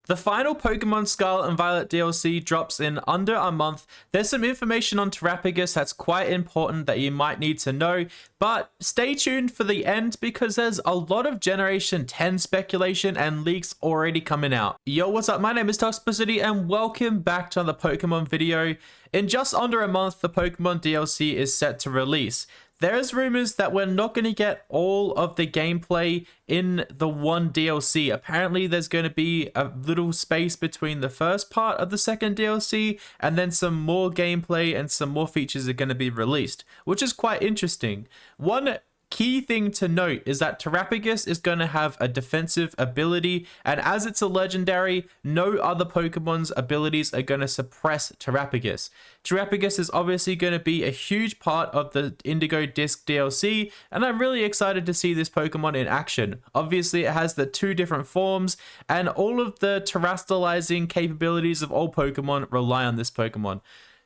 The final Pokemon Scarlet and Violet DLC drops in under a month. There's some information on Terrapagus that's quite important that you might need to know, but stay tuned for the end because there's a lot of Generation 10 speculation and leaks already coming out. Yo, what's up? My name is Toxicity and welcome back to another Pokemon video. In just under a month, the Pokemon DLC is set to release. There's rumors that we're not going to get all of the gameplay in the one DLC. Apparently, there's going to be a little space between the first part of the second DLC, and then some more gameplay and some more features are going to be released, which is quite interesting. One key thing to note is that Terrapagus is going to have a defensive ability, and as it's a legendary, no other Pokemon's abilities are going to suppress Terrapagus. Terrapagus is obviously going to be a huge part of the Indigo Disk DLC, and I'm really excited to see this Pokemon in action. Obviously, it has the two different forms, and all of the terrestrializing capabilities of all Pokemon rely on this Pokemon.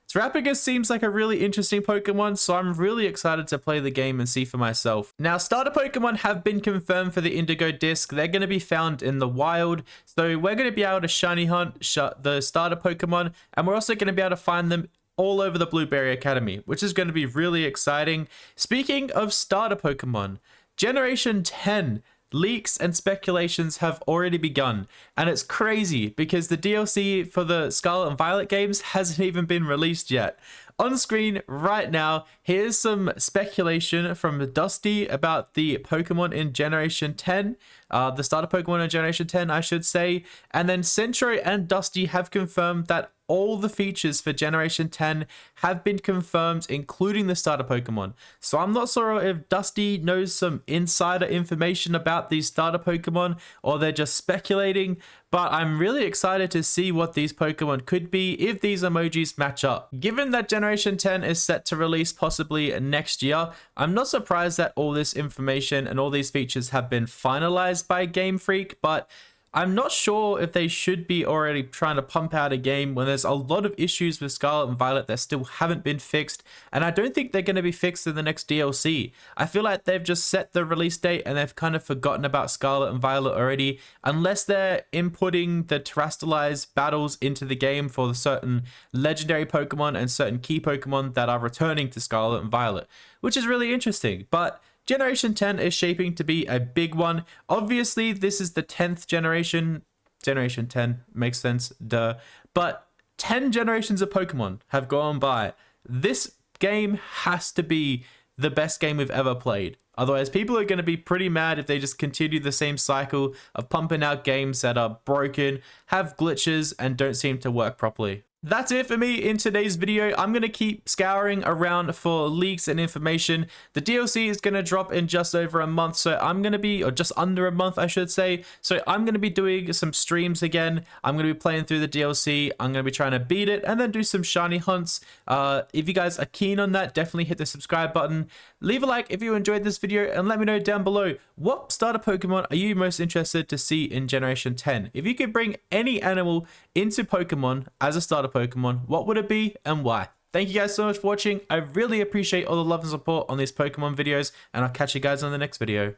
Terrapagus seems like a really interesting Pokemon, so I'm really excited to play the game and see for myself. Now, starter Pokemon have been confirmed for the Indigo Disk. They're going to be found in the wild, so we're going to be able to shiny hunt the starter Pokemon, and we're also going to be able to find them all over the Blueberry Academy, which is going to be really exciting. Speaking of starter Pokemon, Generation 10 leaks and speculations have already begun, and it's crazy because the DLC for the Scarlet and Violet games hasn't even been released yet. On screen right now, here's some speculation from Dusty about the Pokemon in Generation 10, the starter Pokemon in Generation 10, I should say, and then Centro and Dusty have confirmed that all the features for Generation 10 have been confirmed, including the starter Pokemon. So I'm not sure if Dusty knows some insider information about these starter Pokemon or they're just speculating, but I'm really excited to see what these Pokemon could be if these emojis match up. Given that Generation 10 is set to release possibly next year, I'm not surprised that all this information and all these features have been finalized by Game Freak, but I'm not sure if they should be already trying to pump out a game when there's a lot of issues with Scarlet and Violet that still haven't been fixed, and I don't think they're going to be fixed in the next DLC. I feel like they've just set the release date and they've kind of forgotten about Scarlet and Violet already, unless they're inputting the terrestrialized battles into the game for the certain legendary Pokemon and certain key Pokemon that are returning to Scarlet and Violet, which is really interesting. But Generation 10 is shaping to be a big one. Obviously, this is the 10th generation. Generation 10 makes sense, duh. But 10 generations of Pokemon have gone by. This game has to be the best game we've ever played. Otherwise, people are going to be pretty mad if they just continue the same cycle of pumping out games that are broken, have glitches, and don't seem to work properly. That's it for me in today's video. I'm going to keep scouring around for leaks and information. The DLC is going to drop in just over a month, so I'm going to be, or just under a month, I should say. So I'm going to be doing some streams again. I'm going to be playing through the DLC. I'm going to be trying to beat it and then do some shiny hunts. If you guys are keen on that, definitely hit the subscribe button. Leave a like if you enjoyed this video and let me know down below what starter Pokemon are you most interested to see in Generation 10. If you could bring any animal into Pokemon as a starter Pokemon, what would it be and why? Thank you guys so much for watching. I really appreciate all the love and support on these Pokemon videos, and I'll catch you guys on the next video.